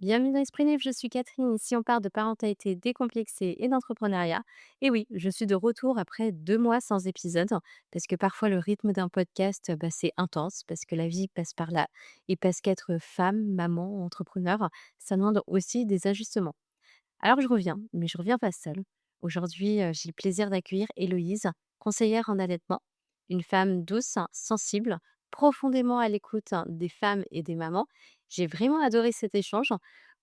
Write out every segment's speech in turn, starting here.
Bienvenue dans Esprit Libre, je suis Catherine. Ici, on parle de parentalité décomplexée et d'entrepreneuriat. Et oui, je suis de retour après 2 mois sans épisode, parce que parfois le rythme d'un podcast, c'est intense, parce que la vie passe par là. Et parce qu'être femme, maman, entrepreneur, ça demande aussi des ajustements. Alors je reviens, mais je reviens pas seule. Aujourd'hui, j'ai le plaisir d'accueillir Héloïse, conseillère en allaitement, une femme douce, sensible, profondément à l'écoute des femmes et des mamans. J'ai vraiment adoré cet échange.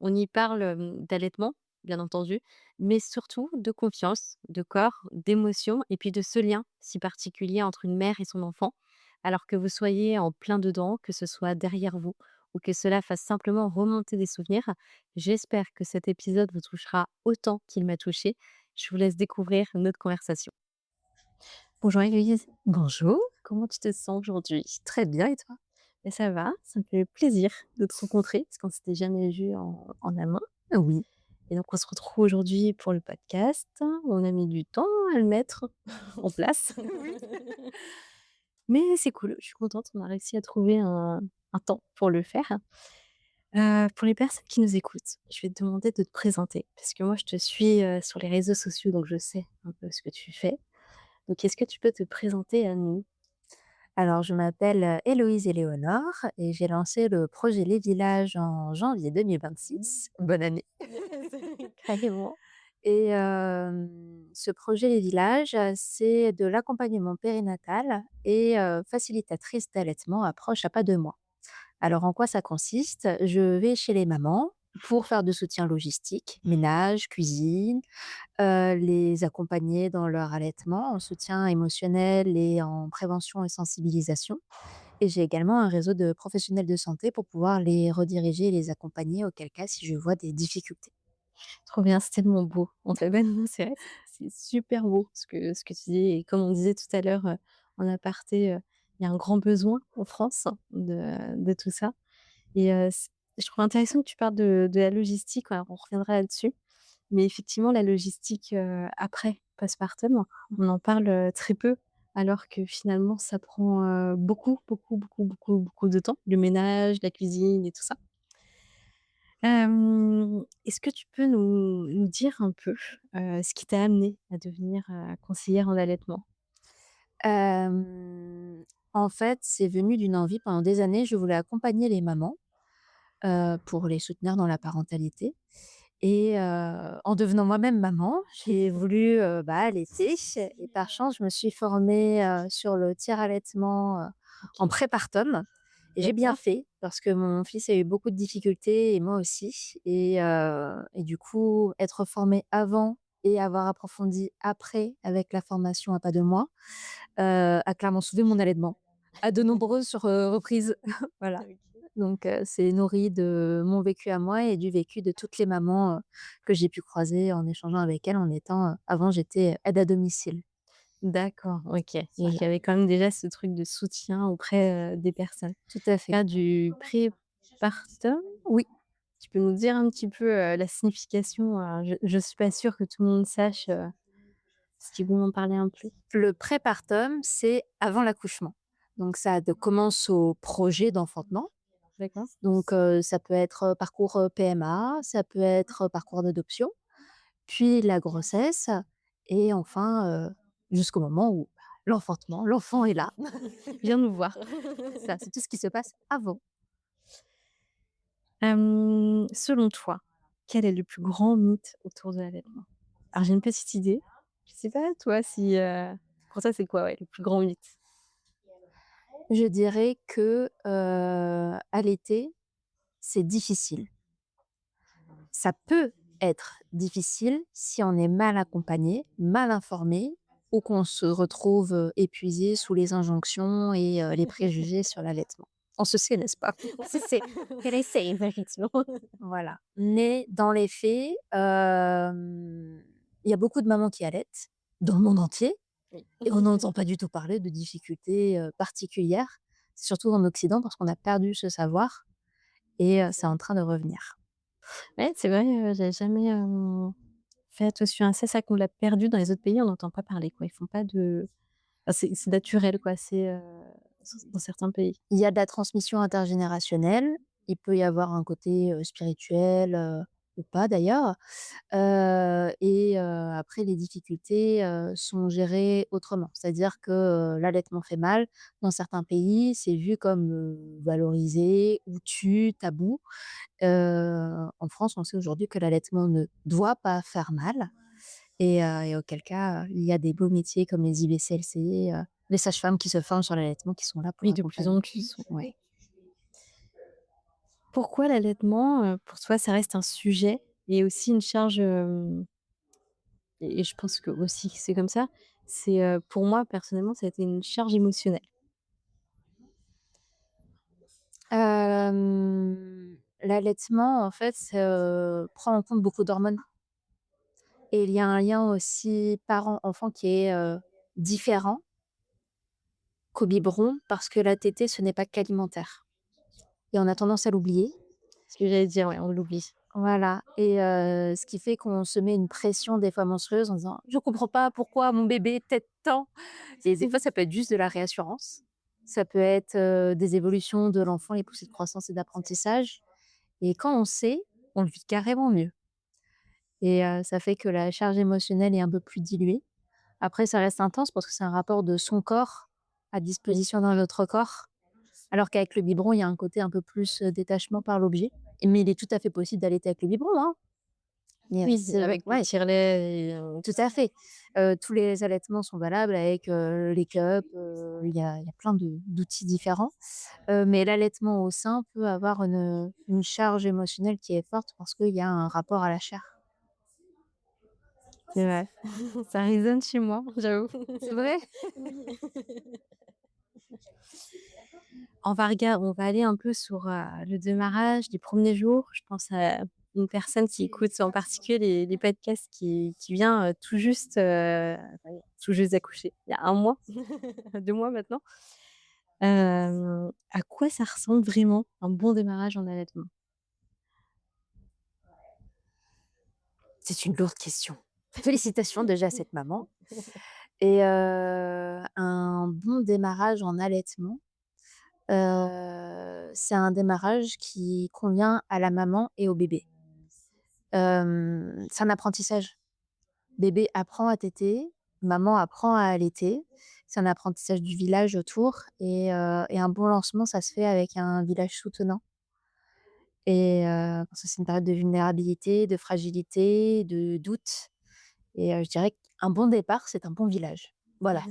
On y parle d'allaitement, bien entendu, mais surtout de confiance, de corps, d'émotion et puis de ce lien si particulier entre une mère et son enfant. Alors que vous soyez en plein dedans, que ce soit derrière vous ou que cela fasse simplement remonter des souvenirs, j'espère que cet épisode vous touchera autant qu'il m'a touchée. Je vous laisse découvrir notre conversation. Bonjour Héloïse, Bonjour, comment tu te sens aujourd'hui? très bien et toi? Ben ça va, ça me fait plaisir de te rencontrer parce qu'on s'était jamais vu en amont. Oui, Et donc on se retrouve aujourd'hui pour le podcast. On a mis du temps à le mettre en place. oui. Mais c'est cool, je suis contente, on a réussi à trouver un temps pour le faire. Pour les personnes qui nous écoutent, je vais te demander de te présenter parce que moi je te suis, sur les réseaux sociaux donc je sais un peu ce que tu fais. Donc est-ce que tu peux te présenter à nous? Alors je m'appelle, Héloïse Éléonore et j'ai lancé le projet Les Villages en janvier 2026. Bonne année. Carrément. Et ce projet Les Villages, c'est de l'accompagnement périnatal et facilitatrice d'allaitement à proche à pas de mois. Alors en quoi ça consiste? Je vais chez les mamans pour faire du soutien logistique, ménage, cuisine, les accompagner dans leur allaitement, en soutien émotionnel et en prévention et sensibilisation. Et j'ai également un réseau de professionnels de santé pour pouvoir les rediriger et les accompagner, auquel cas si je vois des difficultés. Trop bien, c'est tellement beau. On t'a ben c'est vrai, c'est super beau ce que tu dis et comme on disait tout à l'heure, en aparté, il y a un grand besoin en France de tout ça et je trouve intéressant que tu parles de la logistique, alors on reviendra là-dessus. Mais effectivement, la logistique, après postpartum, on en parle, très peu, alors que finalement ça prend, beaucoup, beaucoup, beaucoup, beaucoup, beaucoup de temps, le ménage, la cuisine et tout ça. Est-ce que tu peux nous dire un peu, ce qui t'a amené à devenir, conseillère en allaitement? Hem, En fait, c'est venu d'une envie. Pendant des années, je voulais accompagner les mamans, pour les soutenir dans la parentalité. Et en devenant moi-même maman, j'ai voulu, allaiter et par chance, je me suis formée, sur le tiers-allaitement, en OK, prépartum et j'ai bien d'accord. fait parce que mon fils a eu beaucoup de difficultés et moi aussi et du coup, être formée avant et avoir approfondi après avec la formation à pas de moi, a clairement sauvé mon allaitement à de nombreuses reprises. Voilà. OK. Donc c'est nourri de mon vécu à moi et du vécu de toutes les mamans, que j'ai pu croiser en échangeant avec elles en étant, avant j'étais aide à domicile. D'accord, OK. Donc il y Voilà, avait quand même déjà ce truc de soutien auprès, des personnes. tout à fait. Faire du prépartum? Oui, Tu peux nous dire un petit peu, la signification? Je suis pas sûre que tout le monde sache, si tu peux m'en parler un peu? le prépartum, c'est avant l'accouchement. Donc ça de commence au projet d'enfantement. D'accord. Donc ça peut être, parcours, PMA, ça peut être, parcours d'adoption, puis la grossesse et enfin, jusqu'au moment où, l'enfantement, l'enfant est là. Viens nous voir. C'est ça, c'est tout ce qui se passe avant. Selon toi, quel est le plus grand mythe autour de l'allaitement? Alors j'ai une petite idée. Je sais pas toi si, pour toi c'est quoi, ouais, le plus grand mythe? Je dirais que, allaiter, c'est difficile. Ça peut être difficile si on est mal accompagné, mal informé ou qu'on se retrouve, épuisé sous les injonctions et les préjugés sur l'allaitement. On se sait, n'est-ce pas? C'est quel essaye effectivement. Voilà. Mais dans les faits, il y a beaucoup de mamans qui allaitent dans le monde entier Oui. et on n'entend pas du tout parler de difficultés, particulières, surtout en Occident parce qu'on a perdu ce savoir et c'est en train de revenir. Ouais, c'est vrai, j'avais jamais, fait attention à ça. C'est vrai qu'on l'a perdu dans les autres pays, on n'entend pas parler quoi. Ils font pas de c'est naturel quoi, dans certains pays. Il y a de la transmission intergénérationnelle, Il peut y avoir un côté, spirituel, ou pas d'ailleurs. Après les difficultés, sont gérées autrement. C'est-à-dire que, l'allaitement fait mal, dans certains pays, c'est vu comme, valorisé, tabou. En France, on sait aujourd'hui que l'allaitement ne doit pas faire mal et auquel cas, il y a des beaux métiers comme les IBCLC, les sages-femmes qui se forment sur l'allaitement, qui sont là pour Oui, de plus accompagner. en plus. Ouais. Pourquoi l'allaitement, pour toi, ça reste un sujet et aussi une charge, et je pense que aussi que c'est comme ça, c'est, pour moi personnellement, ça a été une charge émotionnelle. L'allaitement, en fait, prend en compte beaucoup d'hormones et il y a un lien aussi parent-enfant qui est, différent qu'au biberon parce que la tétée, ce n'est pas qu'alimentaire et on a tendance à l'oublier. Ce que j'allais dire, ouais, on l'oublie. Voilà ce qui fait qu'on se met une pression des fois monstrueuse en disant: «Je comprends pas pourquoi mon bébé tète tant» et des fois, ça peut être juste de la réassurance. Ça peut être, des évolutions de l'enfant, les poussées de croissance et d'apprentissage et quand on sait, on le vit carrément mieux ça fait que la charge émotionnelle est un peu plus diluée. Après ça reste intense parce que c'est un rapport de son corps à Oui. disposition d'un autre corps, alors qu'avec le biberon, il y a un côté un peu plus, détachement par l'objet. Mais il est tout à fait possible d'allaiter avec le biberon, hein. Mais, Oui, ce avec le ouais, tire-lait et tout à fait. Tous les allaitements sont valables avec, les cups, il y a plein d'outils différents. Mais l'allaitement au sein peut avoir une charge émotionnelle qui est forte parce qu'il y a un rapport à la chair. c'est vrai. Ça résonne chez moi, j'avoue. C'est vrai? Oui. On va aller un peu sur, le démarrage, les premiers jours. Je pense à une personne qui écoute en particulier les podcasts qui vient, tout juste d'accoucher, il y a 1 mois, 2 mois maintenant. À quoi ça ressemble vraiment un bon démarrage en allaitement? C'est une lourde question. Félicitations déjà à cette maman un bon démarrage en allaitement, c'est un démarrage qui convient à la maman et au bébé. C'est un apprentissage. Bébé apprend à téter, maman apprend à allaiter. C'est un apprentissage du village autour et un bon lancement, ça se fait avec un village soutenant parce que c'est une période de vulnérabilité, de fragilité, de doute je dirais qu'un bon départ, c'est un bon village. Voilà,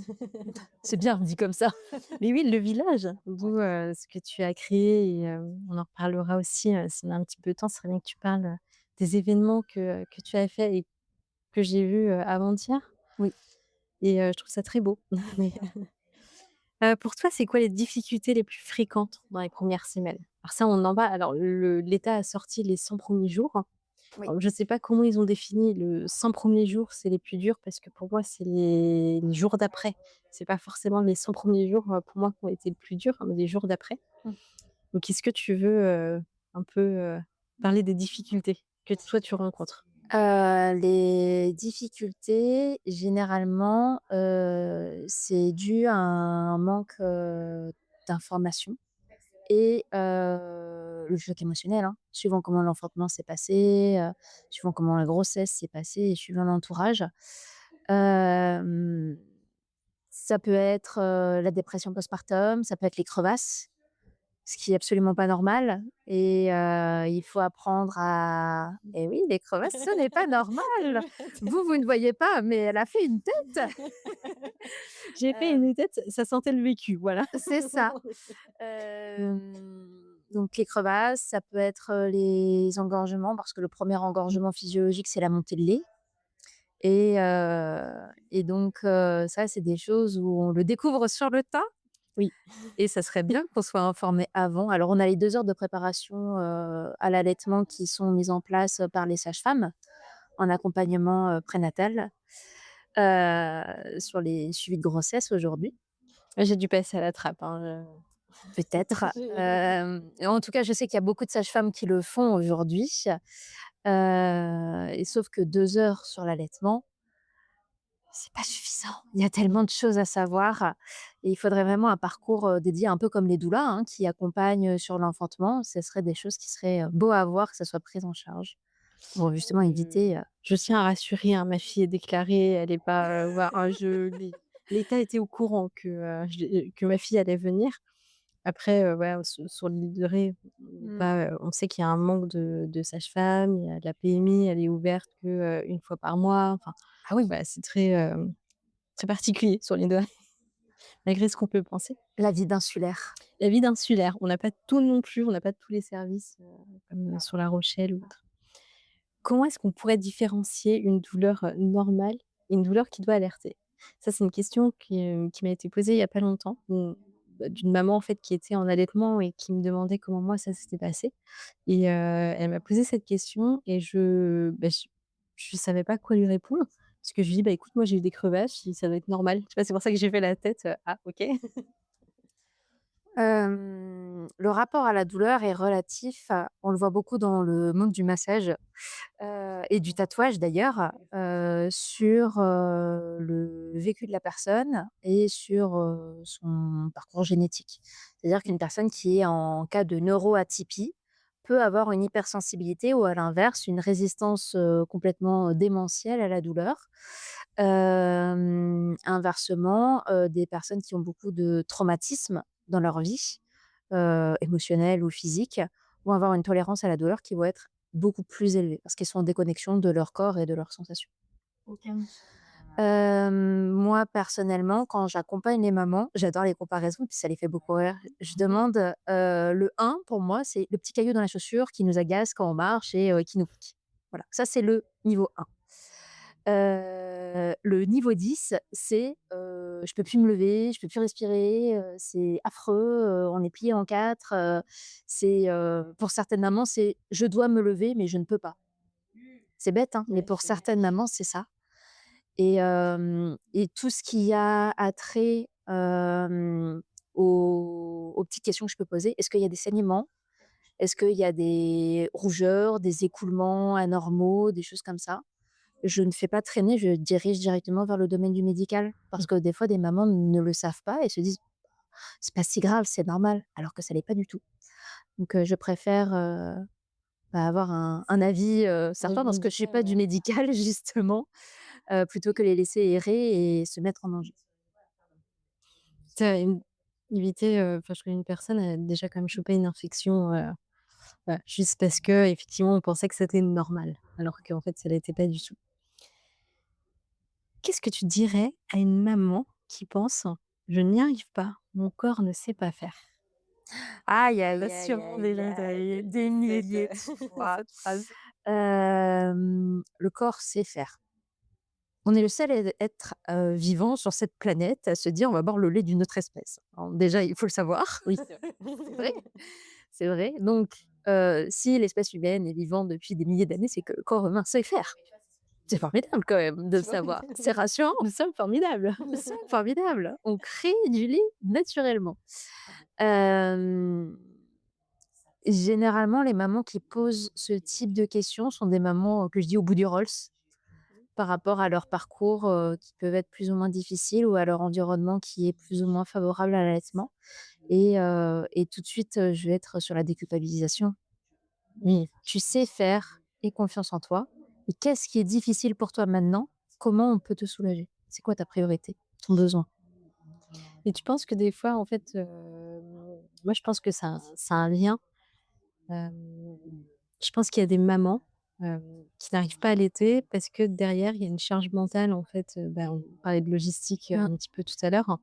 c'est bien dit comme ça. Mais oui, le village, d'où, ce que tu as créé et on en reparlera aussi, si on a un petit peu de temps. Ce serait bien que tu parles, des événements que tu as faits et que j'ai vus, avant-hier Oui. et je trouve ça très beau. Mais, pour toi, c'est quoi les difficultés les plus fréquentes dans les premières semaines? Alors ça, on en va alors l'État a sorti les 100 premiers jours. Oui. Alors je ne sais pas comment ils ont défini le 100 premiers jours, c'est les plus durs parce que pour moi, c'est les jours d'après. C'est pas forcément les 100 premiers jours, pour moi qui ont été le plus dur, mais les jours d'après. Mmh. Donc est-ce que tu veux, un peu, parler des difficultés que toi tu rencontres? Les difficultés, généralement, c'est dû à un manque, d'information le choc émotionnel, hein, suivant comment l'enfantement s'est passé, suivant comment la grossesse s'est passée et suivant l'entourage. Hem, Ça peut être, la dépression postpartum, ça peut être les crevasses. Ce qui est absolument pas normal il faut apprendre à et oui, les crevasses, ce n'est pas normal! Vous ne voyez pas, mais elle a fait une tête! J'ai fait Hem, une tête, ça sentait le vécu, voilà. c'est ça. Donc les crevasses, ça peut être, les engorgements parce que le premier Mmh. engorgement physiologique, c'est la montée de lait ça, c'est des choses où on le découvre sur le tas Oui. et ça serait bien qu'on soit informé avant. Alors on a les 2 heures de préparation, à l'allaitement qui sont mises en place, par les sages-femmes en accompagnement, prénatal, sur les suivis de grossesse aujourd'hui. Ouais, j'ai dû passer à la trappe, hein, Peut-être, j'ai en tout cas, je sais qu'il y a beaucoup de sages-femmes qui le font aujourd'hui, sauf que 2 heures sur l'allaitement, c'est pas suffisant. Il y a tellement de choses à savoir et il faudrait vraiment un parcours, dédié un peu comme les doulas, hein, qui accompagnent, sur l'enfantement. Ce serait des choses qui seraient, beaux à voir, que ça soit pris en charge pour justement éviter, Je tiens à rassurer, hein, ma fille est déclarée, elle est pas, voilà, l'État était au courant que ma fille allait venir. Après, voilà, sur l'île de Ré, Mmh. on sait qu'il y a un manque de sages-femmes, il y a la PMI, elle est ouverte que, 1 fois par mois, enfin, Ah oui, voilà, c'est très, très particulier sur l'île de Ré, malgré ce qu'on peut penser. la vie d'insulaire. La vie d'insulaire, on n'a pas tout non plus, on n'a pas tous les services, comme, sur La Rochelle ou autre. Comment est-ce qu'on pourrait différencier une douleur, normale et une douleur qui doit alerter? Ça, c'est une question qui m'a été posée il y a pas longtemps, d'une maman, en fait, qui était en allaitement et qui me demandait comment moi ça s'était passé et elle m'a posé cette question et je savais pas quoi lui répondre parce que je lui dis: «Bah, écoute, moi, j'ai eu des crevasses», je dis: «Ça doit être normal». Tu vois? C'est pour ça que j'ai fait la tête, «Ah OK». Le rapport à la douleur est relatif, on le voit beaucoup dans le monde du massage, et du tatouage d'ailleurs, sur, le vécu de la personne et sur, son parcours génétique. C'est-à-dire qu'une personne qui est en cas de neuroatypie peut avoir une hypersensibilité ou à l'inverse une résistance, complètement, démentielle à la douleur. Inversement, des personnes qui ont beaucoup de traumatismes dans leur vie, émotionnelle ou physique, vont avoir une tolérance à la douleur qui va être beaucoup plus élevée parce qu'ils sont en déconnexion de leur corps et de leurs sensations. OK. Moi personnellement, quand j'accompagne les mamans, j'adore les comparaisons puis ça les fait beaucoup rire. Je demande, le 1 pour moi, c'est le petit caillou dans la chaussure qui nous agace quand on marche et qui nous pique. Voilà, ça c'est le niveau 1. Le niveau 10, c'est, je peux plus me lever, je peux plus respirer, c'est affreux, on est plié en 4, c'est, pour certaines mamans, c'est: «Je dois me lever, mais je ne peux pas». C'est bête, hein, mais pour certaines mamans, c'est ça et tout ce qui a attrait, aux petites questions que je peux poser. Est-ce qu'il y a des saignements? Est-ce qu'il y a des rougeurs, des écoulements anormaux, des choses comme ça? Je ne fais pas traîner, je dirige directement vers le domaine du médical. Parce que des fois, des mamans ne le savent pas et se disent: «C'est pas si grave, c'est normal», alors que ça l'est pas du tout. Donc je préfère, avoir un avis, certain parce que je suis Médical, pas du ouais. médical justement, plutôt que les laisser errer et se mettre en danger. Tu éviter, enfin, je connais une personne, elle a déjà quand même chopé une infection, voilà, juste parce qu'effectivement, on pensait que c'était normal, alors qu'en fait, ça l'était pas du tout. Qu'est-ce que tu dirais à une maman qui pense: «Je n'y arrive pas, mon corps ne sait pas faire»? Aïe, Tu aïe, aïe, sûrement aïe, déjà aïe, entendu des milliers de fois. cette phrase. Le corps sait faire. On est le seul être, vivant sur cette planète à se dire: «On va boire le lait d'une autre espèce». Alors déjà, il faut le savoir. Oui, c'est vrai. C'est vrai, c'est vrai. Donc si l'espèce humaine est vivante depuis des milliers d'années, c'est que le corps humain sait faire. C'est formidable quand même de le Tu vois? savoir. C'est rassurant. Nous sommes formidables. Nous sommes formidables. On crée du lait naturellement. Hem, Généralement, les mamans qui posent ce type de questions sont des mamans, que je dis au bout du Rolls. Par rapport à leur parcours, qui peuvent être plus ou moins difficiles ou à leur environnement qui est plus ou moins favorable à l'allaitement et tout de suite, je vais être sur la déculpabilisation. Oui. Tu sais faire, aie confiance en toi et qu'est-ce qui est difficile pour toi maintenant? Comment on peut te soulager? C'est quoi ta priorité? Ton besoin? Et tu penses que des fois, en fait, moi, je pense que ça a un lien. Hem, je pense qu'il y a des mamans, qui n'arrivent pas à allaiter parce que derrière, il y a une charge mentale, en fait, on parlait de logistique, Mmh. un petit peu tout à l'heure.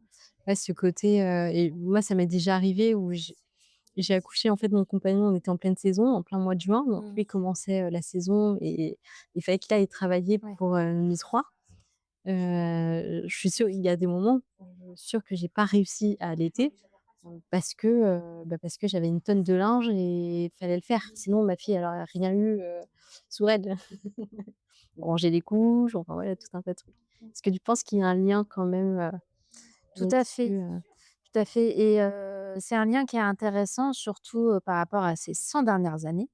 Ouais, ce côté, et moi, ça m'est déjà arrivé où j'ai accouché, en fait, de mon compagnon, on était en pleine saison, en plein mois de juin, donc Mmh. lui commençait, la saison et il fallait qu'il aille travailler Ouais. pour, Nice 3. Je suis sûre il y a des moments où je suis sûre que j'ai pas réussi à allaiter, parce que j'avais une tonne de linge et il fallait le faire. Sinon ma fille elle aurait rien eu, sous elle. Ranger les couches, enfin voilà, tout un tas de trucs. Est-ce que tu penses qu'il y a un lien quand même, Tout à fait, là-dessus, tout à fait et c'est un lien qui est intéressant surtout, par rapport à ces 100 dernières années.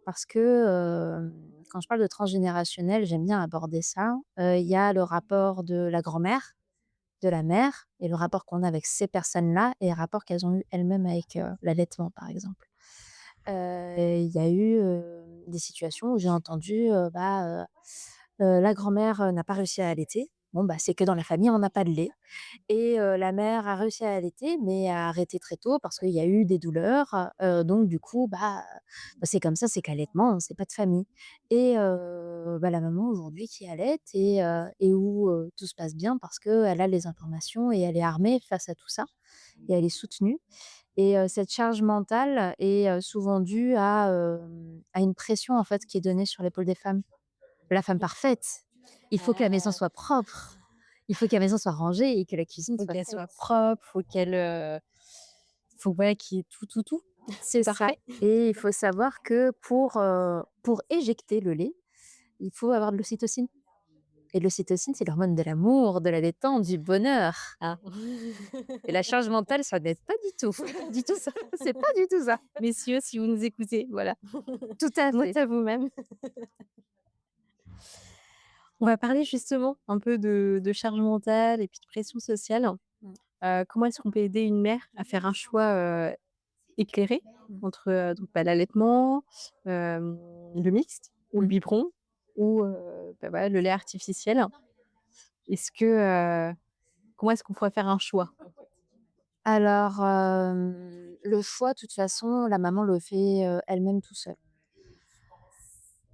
parce que, quand je parle de transgénérationnel, j'aime bien aborder ça. Il y a le rapport de la grand-mère, de la mère et le rapport qu'on a avec ces personnes-là et le rapport qu'elles ont eu elles-mêmes avec, l'allaitement, par exemple. Il y a eu, des situations où j'ai entendu, la grand-mère, n'a pas réussi à allaiter. Bon, bah, c'est que dans la famille, on n'a pas de lait et la mère a réussi à allaiter, mais a arrêté très tôt parce qu'il y a eu des douleurs, donc du coup, c'est comme ça, c'est qu'allaitement, c'est pas de famille et la maman aujourd'hui qui allaite et où, tout se passe bien parce qu'elle a les informations et elle est armée face à tout ça et elle est soutenue et cette charge mentale est, souvent due à une pression, en fait, qui est donnée sur l'épaule des femmes. La femme parfaite, il faut que la maison Ah! soit propre, il faut que la maison soit rangée et que la cuisine Faut soit qu'elle faite. soit propre, faut qu'elle, faut voilà qu'il y ait tout, C'est ça parfait. et il faut savoir que pour éjecter le lait, il faut avoir de l'ocytocine et l'ocytocine, c'est l'hormone de l'amour, de la détente, du bonheur Ah. et la charge mentale, ça n'aide pas du tout, du tout ça, c'est pas du tout ça. Messieurs, si vous nous écoutez, voilà, Tout à mot fait. à vous-même. On va parler justement un peu de charge mentale et puis de pression sociale. Mmh. Comment est-ce qu'on peut aider une mère à faire un choix, éclairé Mmh. entre, l'allaitement, le mixte ou le Mmh. biberon ou, voilà, le lait artificiel? Est-ce que, comment est-ce qu'on pourrait faire un choix? Alors, le choix, de toute façon, la maman le fait, elle-même tout seule.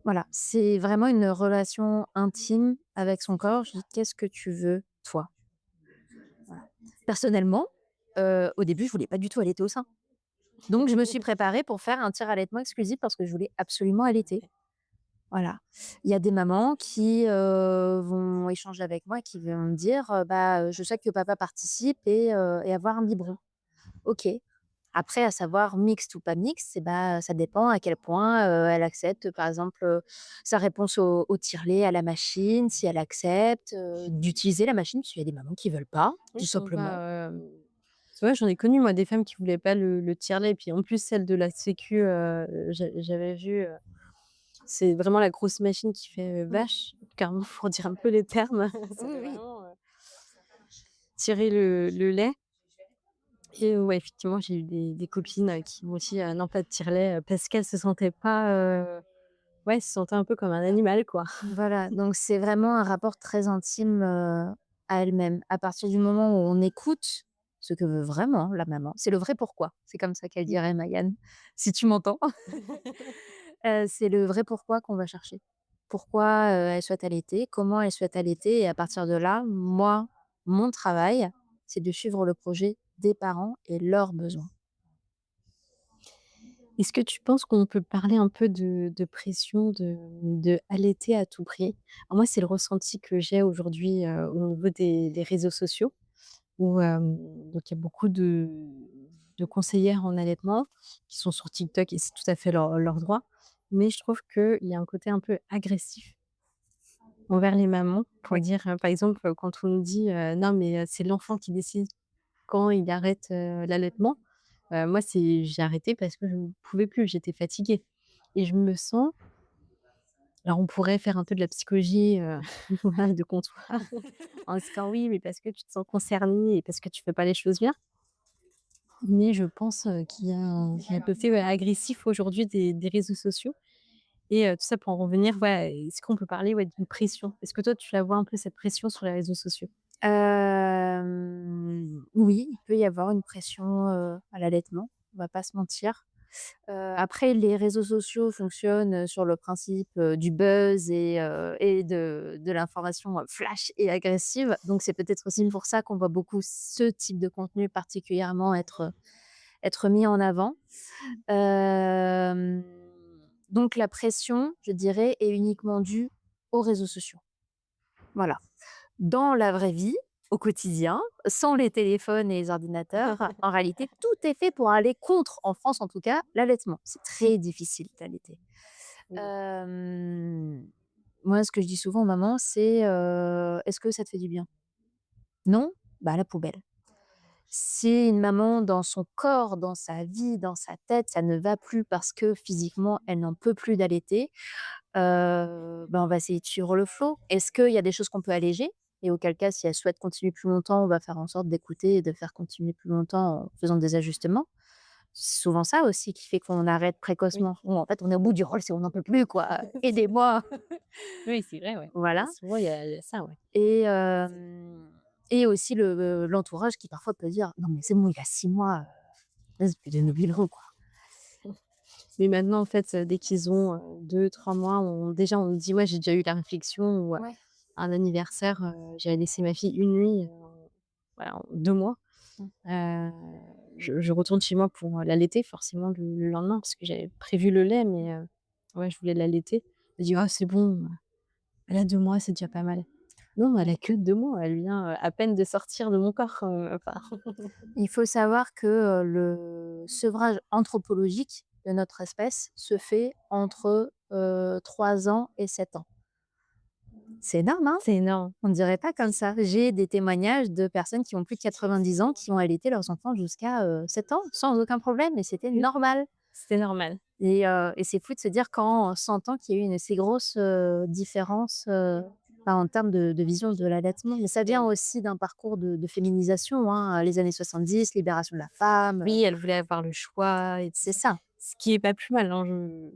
Voilà, c'est vraiment une relation intime avec son corps. Je dis: «Qu'est-ce que tu veux, toi?» Voilà. Personnellement, au début, je voulais pas du tout allaiter au sein. Donc je me suis préparée pour faire un tir-allaitement exclusif parce que je voulais absolument allaiter. Voilà. Il y a des mamans qui, vont échanger avec moi, qui vont me dire, «Je sais que papa participe et avoir un biberon». OK. Après, à savoir mixte ou pas mixte, ça dépend à quel point, elle accepte, par exemple, sa réponse au tire-lait à la machine, si elle accepte, d'utiliser la machine, parce qu'il y a des mamans qui veulent pas, tout Oui, qui ont simplement. pas, tu vois, j'en ai connu moi des femmes qui voulaient pas le tiers-lait et puis en plus celle de la sécu, j'avais vu, c'est vraiment la grosse machine qui fait, Mmh. vache, carrément pour dire un peu les termes. Ça Oui, fait oui. vraiment, tirer le lait et ouais, effectivement, j'ai eu des copines, qui m'ont aussi: «Non, pas de tire-lait», parce qu'elles se sentaient pas, ouais, elles se sentaient un peu comme un animal, quoi. Voilà, donc c'est vraiment un rapport très intime, à elle-même. À partir du moment où on écoute ce que veut vraiment la maman, c'est le vrai pourquoi. C'est comme ça qu'elle Mmh. dirait Maïane, si tu m'entends. C'est le vrai pourquoi qu'on va chercher. Pourquoi, elle souhaite allaiter, comment elle souhaite allaiter et à partir de là, moi, mon travail, c'est de suivre le projet des parents et leurs besoins. Est-ce que tu penses qu'on peut parler un peu de pression, de allaiter à tout prix? Alors moi, c'est le ressenti que j'ai aujourd'hui, au niveau des réseaux sociaux où, donc il y a beaucoup de conseillères en allaitement qui sont sur TikTok et c'est tout à fait leur droit. Mais je trouve qu'il y a un côté un peu agressif envers les mamans pour Oui. dire, par exemple, quand on nous dit, «Non mais, c'est l'enfant qui décide quand il arrête, l'allaitement». Moi, j'ai arrêté parce que je ne pouvais plus, j'étais fatiguée et je me sens, alors on pourrait faire un peu de la psychologie, voilà, de comptoir en disant: «Oui, mais parce que tu te sens concernée et parce que tu fais pas les choses bien». Mais je pense, qu'il y a un côté, ouais, agressif aujourd'hui des réseaux sociaux et tout ça pour en revenir, ouais, est-ce qu'on peut parler, ouais, d'une pression? Est-ce que toi, tu la vois un peu cette pression sur les réseaux sociaux? Oui, il peut y avoir une pression, à l'allaitement, on va pas se mentir. Après les réseaux sociaux fonctionnent, sur le principe, du buzz et de l'information, flash et agressive. Donc c'est peut-être aussi Mmh. pour ça qu'on voit beaucoup ce type de contenu particulièrement être mis en avant. Hem, donc la pression, je dirais, est uniquement due aux réseaux sociaux. Voilà. Dans la vraie vie, au quotidien, sans les téléphones et les ordinateurs, en réalité, tout est fait pour aller contre, en France en tout cas, l'allaitement. C'est très difficile d'allaiter. Oui. Hem, Moi, ce que je dis souvent aux mamans, c'est: «Est-ce que ça te fait du bien? Non? Bah, à la poubelle». Si une maman, dans son corps, dans sa vie, dans sa tête, ça ne va plus parce que physiquement, elle n'en peut plus d'allaiter, on va essayer de suivre le flow. Est-ce qu'il y a des choses qu'on peut alléger? Et auquel cas, si elle souhaite continuer plus longtemps, on va faire en sorte d'écouter et de faire continuer plus longtemps en faisant des ajustements. C'est souvent ça aussi qui fait qu'on arrête Oui. précocement. Ou en fait, on est au bout du rôle, c'est on n'en peut plus quoi, aidez-moi. Oui, c'est vrai, ouais. Voilà. Souvent, il y a ça, ouais. Et et aussi l'entourage qui parfois peut dire: «Non mais c'est bon, il a 6 mois, vas-y, puis des nouveau quoi». Mais maintenant, en fait, dès qu'ils ont, 2-3 mois, on nous dit: «Ouais, j'ai déjà eu la réflexion» ou Ouais. un anniversaire, j'avais laissé ma fille une nuit, voilà, en 2 mois. Mmh. Heu, je retourne chez moi pour, l'allaiter forcément le lendemain parce que j'avais prévu le lait mais ouais, je voulais l'allaiter. Elle dit: «Ah c'est bon, elle a 2 mois, c'est déjà pas mal». Non, elle a que 2 mois, elle vient, à peine de sortir de mon corps, enfin. Il faut savoir que, le sevrage anthropologique de notre espèce se fait entre, 3 ans et 7 ans. C'est énorme, hein? C'est énorme. On ne dirait pas comme ça. J'ai des témoignages de personnes qui ont plus de 90 ans, qui ont allaité leurs enfants jusqu'à, 7 ans sans aucun problème et c'était Oui, normal. c'est normal. Et c'est fou de se dire qu'en 100 ans qu'il y a eu une si grosse, différence, en termes de vision de l'allaitement. Mais ça vient aussi d'un parcours de féminisation, hein, les années 70, libération de la femme, Oui, elle voulait avoir le choix et c'est ça. ce qui est pas plus mal, hein,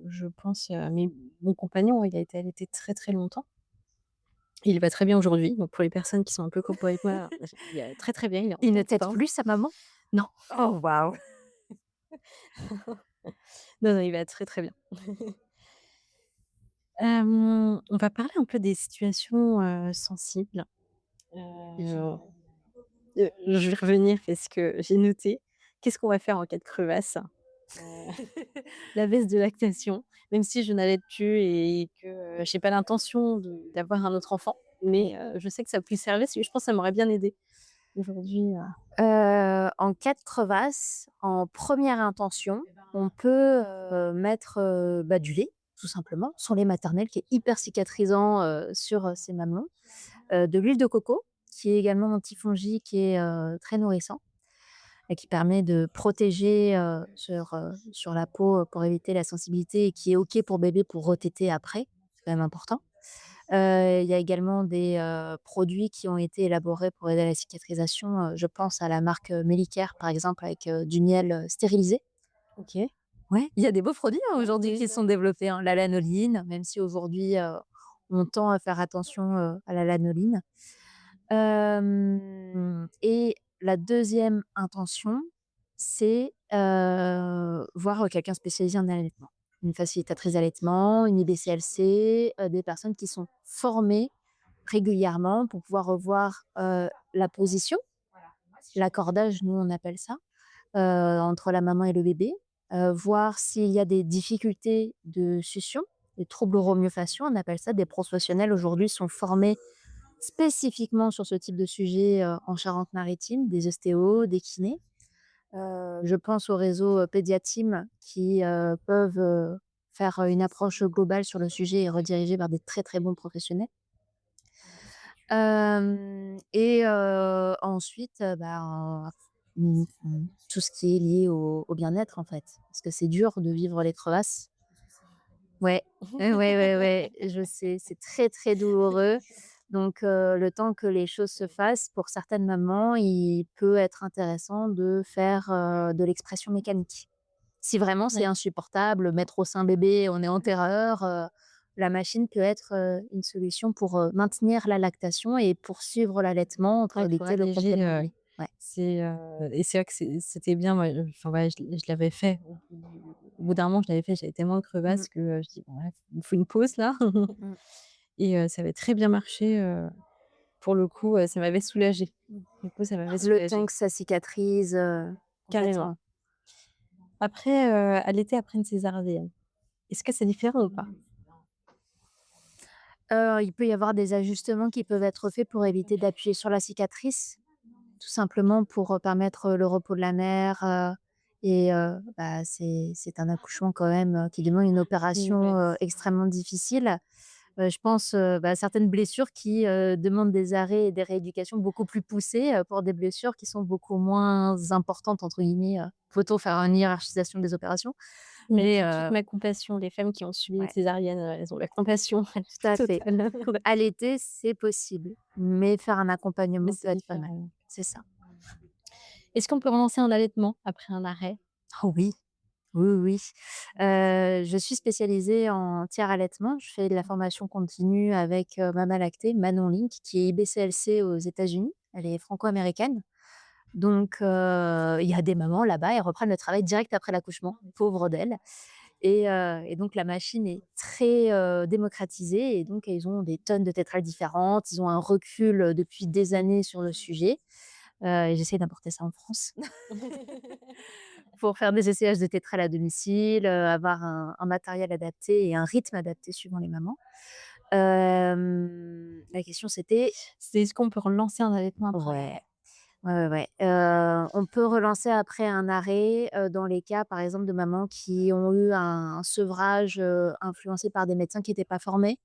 je pense, mais mon compagnon, il a été allaité très, très longtemps. Il va très bien aujourd'hui, donc pour les personnes qui sont un peu comme avec moi, il va très, très bien, il est en Il ne pleine t'aide forme. plus sa maman? Non, Oh waouh! non, non, il va très, très bien. On va parler un peu des situations, sensibles. Heu je vais revenir parce que j'ai noté. Qu'est-ce qu'on va faire en cas de crevasse? Heu, la baisse de lactation, même si je n'allaite plus et que, j'ai pas l'intention d'avoir un autre enfant, mais je sais que ça peut servir parce que je pense que ça m'aurait bien aidée aujourd'hui, En cas de crevasse, en première intention, on peut, mettre, du lait, tout simplement, son lait maternel qui est hyper cicatrisant, sur, ces mamelons, de l'huile de coco qui est également antifongique et très nourrissant et qui permet de protéger, sur la peau, pour éviter la sensibilité et qui est OK pour bébé pour retéter après, c'est quand même important. Il y a également des, produits qui ont été élaborés pour aider à la cicatrisation, je pense à la marque, Melicare par exemple avec, du miel, stérilisé. OK. Ouais, il y a des beaux produits, hein, aujourd'hui Oui, qui sont développés, hein. La lanoline, même si aujourd'hui, on tend à faire attention, à la lanoline. Et la deuxième intention, c'est, voir, quelqu'un spécialisé en allaitement. Une facilitatrice d'allaitement, une IBCLC, des personnes qui sont formées régulièrement pour pouvoir revoir, la position, l'accordage, nous on appelle ça, entre la maman et le bébé, voir s'il y a des difficultés de succion, des troubles oro-myofasciaux, on appelle ça. Des professionnels aujourd'hui sont formés spécifiquement sur ce type de sujet, en Charente-Maritime, des ostéos, des kinés. Je pense au réseau, Pédiateam qui, peuvent, faire, une approche globale sur le sujet et rediriger vers des très, très bons professionnels. Et ensuite, tout ce qui est lié au bien-être, en fait. Parce que c'est dur de vivre les crevasses. Ouais. Ouais, je sais, c'est très, très douloureux. Donc le temps que les choses se fassent, pour certaines mamans, il peut être intéressant de faire, de l'expression mécanique. Si vraiment c'est ouais, insupportable, mettre au sein bébé, on est en terreur, la machine peut être, une solution pour, maintenir la lactation et poursuivre l'allaitement pour ouais, pour éviter le alléger, complément de lait. Ouais. et c'est vrai que c'était bien, moi, enfin, ouais, je l'avais fait. Au bout d'un moment, je l'avais fait, j'avais tellement de Mmh. crevasses que, je dis: «Bon là, il me faut une pause là» Mmh. et ça avait très bien marché, pour le coup, ça m'avait soulagée. Du coup, ça m'avait Le temps soulagée, que ça cicatrise, carrément. complètement. Après, allaiter après une césarienne, est-ce que c'est différent ou pas? Il peut y avoir des ajustements qui peuvent être faits pour éviter d'appuyer sur la cicatrice, tout simplement pour, permettre, le repos de la mère, et c'est un accouchement quand même, qui demande une Mmh, opération, ouais. extrêmement difficile. Je pense, certaines blessures qui, demandent des arrêts et des rééducations beaucoup plus poussées, pour des blessures qui sont beaucoup moins «importantes» entre guillemets, faut-on faire une hiérarchisation des opérations? Mais Mais, j'ai toute ma compassion. Les femmes qui ont subi une ouais, césarienne, elles ont la compassion tout à fait. totale. Donc allaiter, c'est possible, mais faire un Mais accompagnement c'est peut être pas mal. différent. C'est ça. Est-ce qu'on peut relancer un allaitement après un arrêt? Oh oui, oui, oui, oui. Je suis spécialisée en tiers-allaitement. Je fais de la formation continue avec, Mama Lactée, Manon Link, qui est IBCLC aux États-Unis. Elle est franco-américaine. Donc, il y a des mamans là-bas, elles reprennent le travail direct après l'accouchement, pauvres d'elles. Et donc la machine est très, démocratisée et donc ils ont des tonnes de tétrales différentes. Ils ont un recul, depuis des années sur le sujet, et j'essaie d'importer ça en France pour faire des essayages de tétrales à domicile, avoir un matériel adapté et un rythme adapté suivant les mamans. La question c'était C'est est-ce qu'on peut relancer un allaitement après un ouais. arrêt? Ouais, ouais, ouais. On peut relancer après un arrêt, dans les cas, par exemple, de mamans qui ont eu un sevrage, influencé par des médecins qui étaient pas formés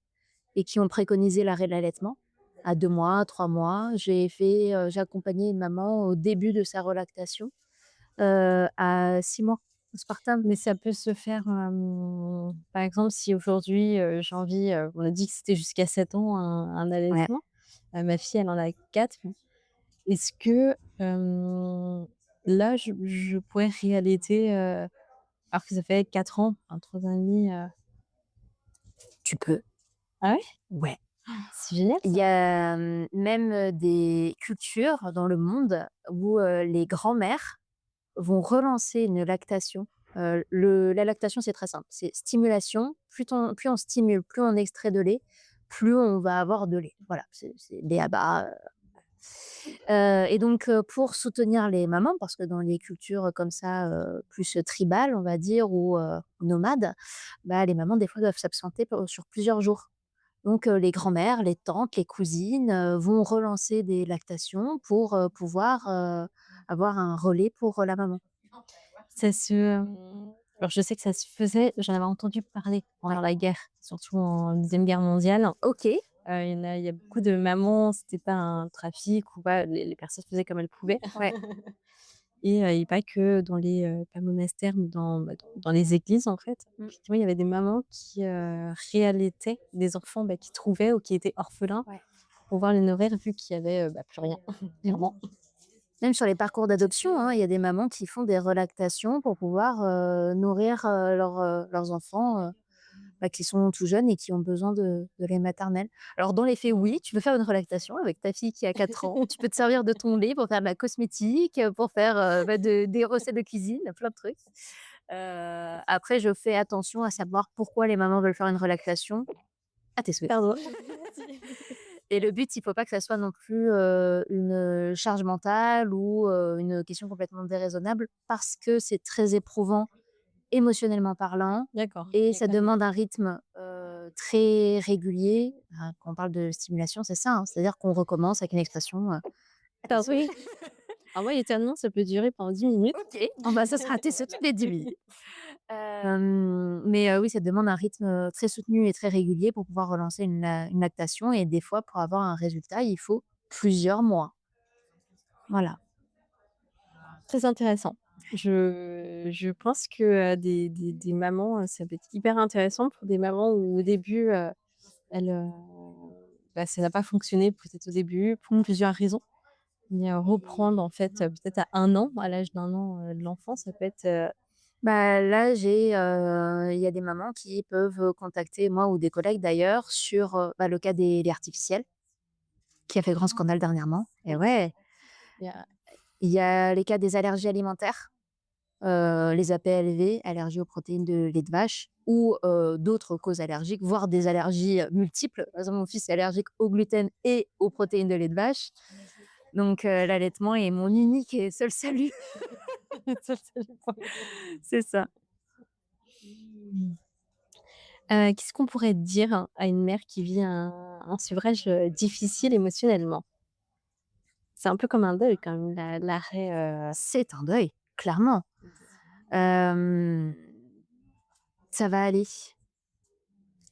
et qui ont préconisé l'arrêt de l'allaitement à 2 mois, 3 mois. J'ai accompagné une maman au début de sa relactation, à 6 mois, postpartum. Mais ça peut se faire, par exemple, si aujourd'hui, j'ai envie, on a dit que c'était jusqu'à 7 ans un Ouais. allaitement. Ma fille, elle en a 4. Est-ce que, là, je pourrais réallaiter, alors que ça fait 4 ans, enfin 3 ans et demi, Tu peux. ah ouais? Ouais. C'est génial Il ça. y a, même, des cultures dans le monde où, les grands-mères vont relancer une lactation. La lactation, c'est très simple, c'est stimulation. Plus on stimule, plus on extrait de lait, plus on va avoir de lait. Voilà, c'est lait à bas, et donc, pour soutenir les mamans, parce que dans les cultures comme ça, plus tribales, on va dire, ou nomades, les mamans, des fois, doivent s'absenter sur plusieurs jours. Donc, les grands-mères, les tantes, les cousines, vont relancer des lactations pour, pouvoir, avoir un relais pour, la maman. Ça se, alors je sais que ça se faisait, j'en avais entendu parler pendant Ouais. la guerre, surtout en 2e guerre mondiale. OK. Il y a beaucoup de mamans, c'était pas un trafic ou pas, les personnes faisaient comme elles pouvaient. Ouais. Et pas que dans les, pas monastères, mais dans les églises, en fait. Mmh. Effectivement, il y avait des mamans qui, réallaitaient des enfants, qu'ils trouvaient ou qui étaient orphelins Ouais. pour pouvoir les nourrir vu qu'il y avait, plus rien, Mmh. clairement. Même sur les parcours d'adoption, hein, il y a des mamans qui font des relactations pour pouvoir, nourrir, leurs enfants, qui sont tout jeunes et qui ont besoin de lait maternel. Alors dans les faits, oui, tu peux faire une relactation avec ta fille qui a 4 ans. Tu peux te servir de ton lait pour faire de la cosmétique, pour faire, des recettes de cuisine, plein de trucs. Après je fais attention à savoir pourquoi les mamans veulent faire une relactation. À tes souhaits. Pardon. Merci. Et le but, il faut pas que ça soit non plus, une charge mentale ou, une question complètement déraisonnable parce que c'est très éprouvant émotionnellement parlant D'accord, et OK, ça d'accord. demande un rythme, très régulier. Quand on parle de stimulation, c'est ça, hein, c'est-à-dire qu'on recommence avec une expression, à tes souhaits. Oui. Alors moi, éternellement, ça peut durer pendant 10 minutes. OK, bon, ça sera à tes souhaits toutes les 10 minutes. Mais oui, ça demande un rythme, très soutenu et très régulier pour pouvoir relancer une lactation et des fois, pour avoir un résultat, il faut plusieurs mois. Voilà. Très intéressant. Je pense que, des mamans, ça peut être hyper intéressant pour des mamans où au début, elles, ça n'a pas fonctionné peut-être au début pour Mmh. plusieurs raisons. Mais, reprendre en fait, peut-être à 1 an, à l'âge d'1 an, de l'enfant, ça peut être, Là, il y a des mamans qui peuvent, contacter moi ou des collègues d'ailleurs sur, le cas des laits artificiels qui a fait grand scandale dernièrement et oui, ouais, il y a il y a les cas des allergies alimentaires, les APLV, allergies aux protéines de lait de vache ou, d'autres causes allergiques, voire des allergies, multiples. Par exemple, mon fils est allergique au gluten et aux protéines de lait de vache, donc l'allaitement est mon unique et seul salut. ça, c'est le point. C'est ça. Mmh. Qu'est-ce qu'on pourrait dire à une mère qui vit un sevrage, difficile émotionnellement? C'est un peu comme un deuil quand même, l'arrêt, C'est un deuil, clairement. Hem, Ça va aller.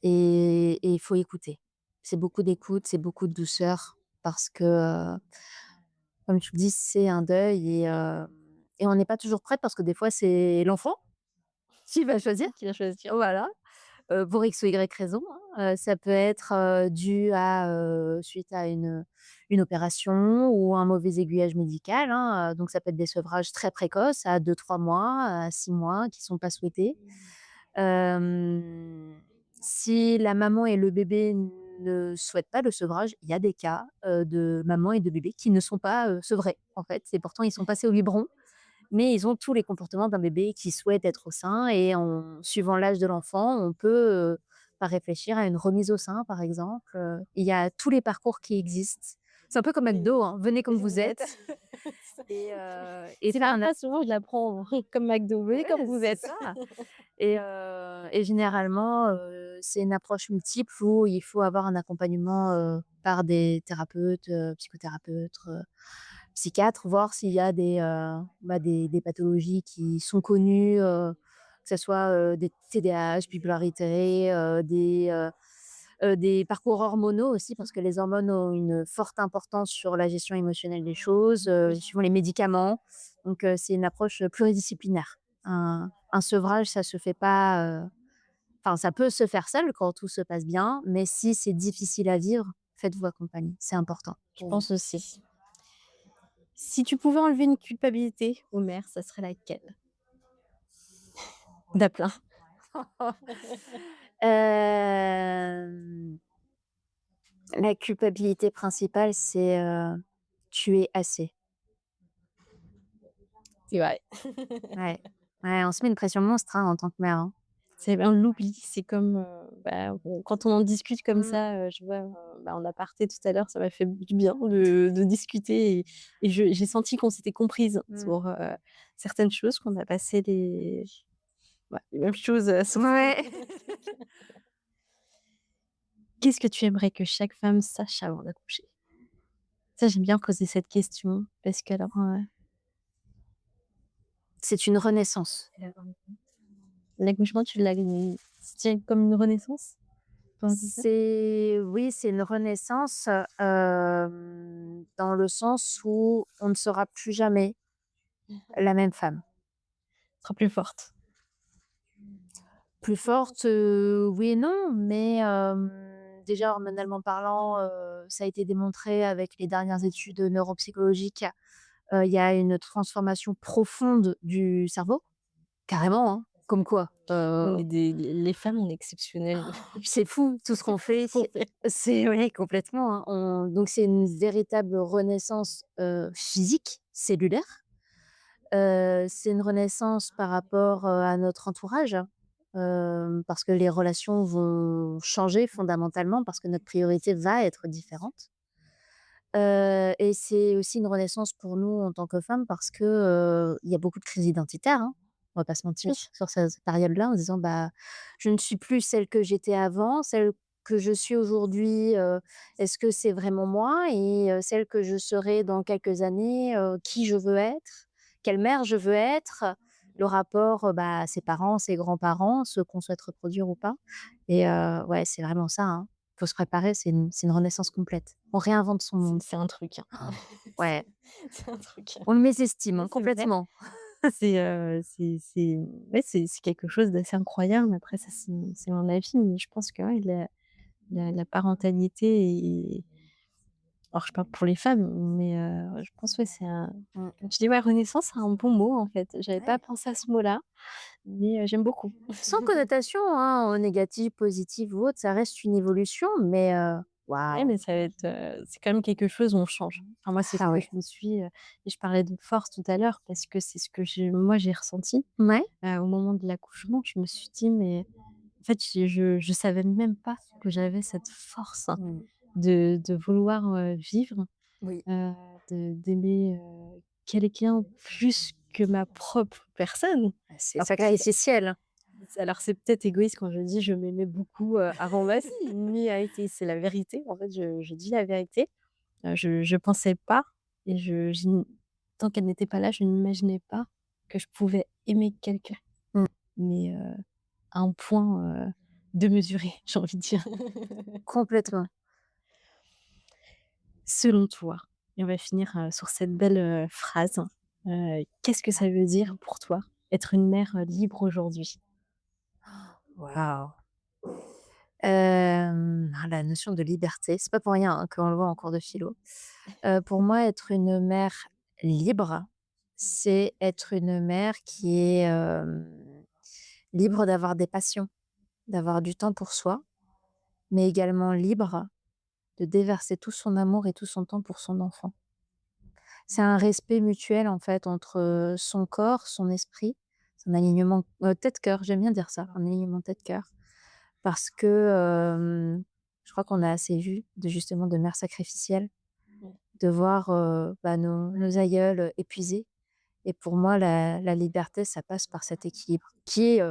et il faut écouter. C'est beaucoup d'écoute, c'est beaucoup de douceur parce que, comme tu le dis, c'est un deuil et on n'est pas toujours prête parce que des fois, c'est l'enfant qui va choisir. Qui l'a choisi? Voilà, pour X ou Y raison, hein. Ça peut être, dû à, suite à une opération ou un mauvais aiguillage médical, hein, donc ça peut être des sevrages très précoces à 2 3 mois, à 6 mois qui sont pas souhaités. Hem, Si la maman et le bébé ne souhaitent pas le sevrage, il y a des cas, de maman et de bébé qui ne sont pas, sevrés, en fait, et pourtant ils sont passés au biberon, mais ils ont tous les comportements d'un bébé qui souhaite être au sein et en suivant l'âge de l'enfant, on peut, bah, réfléchir à une remise au sein, par exemple, il y a tous les parcours qui existent. C'est un peu comme Et McDo, hein, venez comme et vous vous êtes êtes et c'est faire la un phrase souvent je la prends comme McDo: «Venez comme ouais, vous c'est êtes». ça. Et généralement, c'est une approche multiple où il faut avoir un accompagnement, par des thérapeutes, psychothérapeutes, psychiatres, voir s'il y a bah, des pathologies qui sont connues, que ça soit, des TDAH, bipolarité, des parcours hormonaux aussi parce que les hormones ont une forte importance sur la gestion émotionnelle des choses, Oui. suivant les médicaments. Donc c'est une approche, pluridisciplinaire. Un sevrage, ça se fait pas, enfin, ça peut se faire seul quand tout se passe bien, mais si c'est difficile à vivre, faites-vous accompagner, c'est important Je pour vous. pense aussi. Si tu pouvais enlever une culpabilité aux mères, ça serait laquelle? Il y en a plein. Hem, la culpabilité principale, c'est, tu es assez. C'est vrai. Ouais. Ouais, on se met une pression monstre, hein, en tant que mère, hein. C'est on l'oublie, c'est comme, bah, quand on en discute comme Mmh. ça, je vois, bah, en aparté tout à l'heure, ça m'a fait du bien de discuter et j'ai senti qu'on s'était comprises Mmh. sur, certaines choses, qu'on a passé les mêmes choses, sur Ouais. qu'est-ce que tu aimerais que chaque femme sache avant d'accoucher? Ça, j'aime bien poser cette question parce qu'alors, C'est une renaissance. l'accouchement, tu l'as c'est comme une renaissance? Comment tu dis ça? C'est oui, c'est une renaissance, dans le sens où on ne sera plus jamais la même femme. Sera plus forte. Plus forte, oui et non, mais déjà hormonalement parlant, ça a été démontré avec les dernières études neuropsychologiques, il y a une transformation profonde du cerveau, carrément, hein, comme quoi, On est des les femmes, on est exceptionnelles. c'est fou tout ce C'est qu'on fou ce fait. qu'on fait. C'est ouais, complètement, hein. Donc c'est une véritable renaissance, physique, cellulaire. C'est une renaissance par rapport, à notre entourage, parce que les relations vont changer fondamentalement parce que notre priorité va être différente. Et c'est aussi une renaissance pour nous en tant que femmes parce que, il y a beaucoup de crises identitaires, hein. On va pas se mentir Oui. sur cette période-là en se disant: «Bah, je ne suis plus celle que j'étais avant, celle que je suis aujourd'hui, est-ce que c'est vraiment moi? Et celle que je serai dans quelques années, qui je veux être? Quelle mère je veux être?» Le rapport, bah, à ses parents, ses grands-parents, ceux qu'on souhaite reproduire ou pas. Et ouais, c'est vraiment ça, hein. Faut se préparer, c'est une renaissance complète. On réinvente son C'est monde. c'est un truc, hein. Ouais, C'est un truc. on le mésestime, Ouais, hein, c'est vrai. complètement. C'est ouais, c'est quelque chose d'assez incroyable. Après ça, c'est mon avis, mais je pense que, ouais, la parentalité est alors je parle pour les femmes, mais je pense, ouais, c'est un Mmh. je dis, ouais, renaissance, c'est un bon mot, en fait. J'avais pas Ouais. pensé à ce mot-là, mais j'aime beaucoup. Sans connotation, hein, négative, positive ou autre, ça reste une évolution, mais Ouais, waouh! mais ça va être, c'est quand même quelque chose où on change. Enfin, moi, c'est ce Ah que oui. je me suis, et je parlais de force tout à l'heure parce que c'est ce que j'ai ressenti, Ouais. au moment de l'accouchement. Je me suis dit: «Mais en fait, je savais même pas que j'avais cette force Mmh. de vouloir, vivre, Oui. heu, d'aimer, quelqu'un plus que ma propre personne». C'est Alors sacrificiel. alors c'est peut-être égoïste quand je dis: «Je m'aimais beaucoup, avant ma fille», mais c'est la vérité. En fait, je dis la vérité. Je pensais pas et tant qu'elle n'était pas là, je n'imaginais pas que je pouvais aimer quelqu'un, Mmh. mais à un point, de mesurer, j'ai envie de dire. Complètement. Selon toi, et on va finir, sur cette belle, phrase, qu'est-ce que ça veut dire pour toi, être une mère, libre aujourd'hui? Waouh! La notion de liberté, c'est pas pour rien, hein, qu'on le voit en cours de philo. Pour moi, être une mère libre, c'est être une mère qui est, libre d'avoir des passions, d'avoir du temps pour soi, mais également libre de déverser tout son amour et tout son temps pour son enfant. C'est un respect mutuel, en fait, entre, son corps, son esprit, son alignement, tête-cœur, j'aime bien dire ça, un alignement tête-cœur. Parce que, je crois qu'on a assez vu de justement de mères sacrificielles, Ouais. de voir, bah, nos aïeuls, épuisés et pour moi la liberté, ça passe par cet équilibre qui est,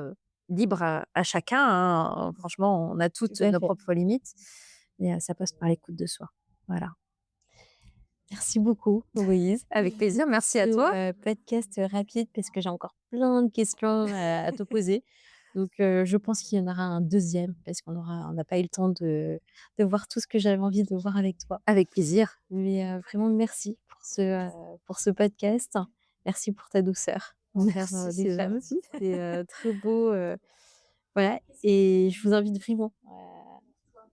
libre à chacun, hein. Franchement, on a toutes Tout à nos fait. propres limites, mais, ça passe par l'écoute de soi. Voilà. Merci beaucoup, Louise. Avec plaisir, merci à Ce, toi. podcast, rapide parce que j'ai encore plein de questions, à te poser. Donc, je pense qu'il y en aura un deuxième parce on n'a pas eu le temps de voir tout ce que j'avais envie de voir avec toi. Avec plaisir. Mais, vraiment merci pour ce podcast. Merci pour ta douceur envers, Merci, les c'est femmes. gentil. C'est, très beau, voilà, et je vous invite vraiment,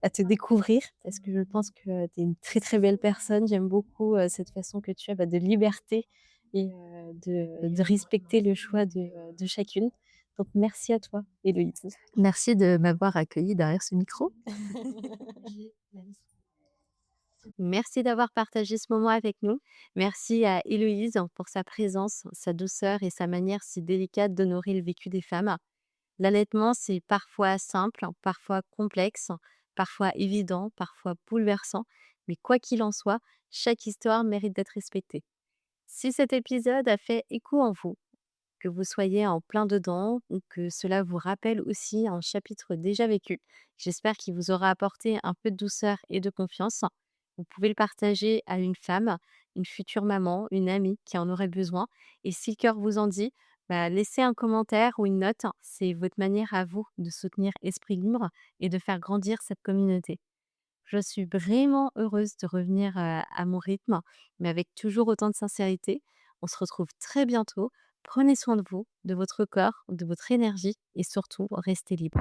à te découvrir parce que je pense que tu es une très, très belle personne. J'aime beaucoup, cette façon que tu as, bah, de liberté et de respecter le choix de chacune. Donc merci à toi, Héloïse. Merci de m'avoir accueillie derrière ce micro. Merci d'avoir partagé ce moment avec nous. Merci à Héloïse pour sa présence, sa douceur et sa manière si délicate d'honorer le vécu des femmes. L'allaitement, c'est parfois simple, parfois complexe, parfois évident, parfois bouleversant, mais quoi qu'il en soit, chaque histoire mérite d'être respectée. Si cet épisode a fait écho en vous, que vous soyez en plein dedans ou que cela vous rappelle aussi un chapitre déjà vécu, j'espère qu'il vous aura apporté un peu de douceur et de confiance. Vous pouvez le partager à une femme, une future maman, une amie qui en aurait besoin. Et si le cœur vous en dit, bah, laissez un commentaire ou une note. C'est votre manière à vous de soutenir Esprit Libre et de faire grandir cette communauté. Je suis vraiment heureuse de revenir, à mon rythme, mais avec toujours autant de sincérité. On se retrouve très bientôt. Prenez soin de vous, de votre corps, de votre énergie et surtout restez libre.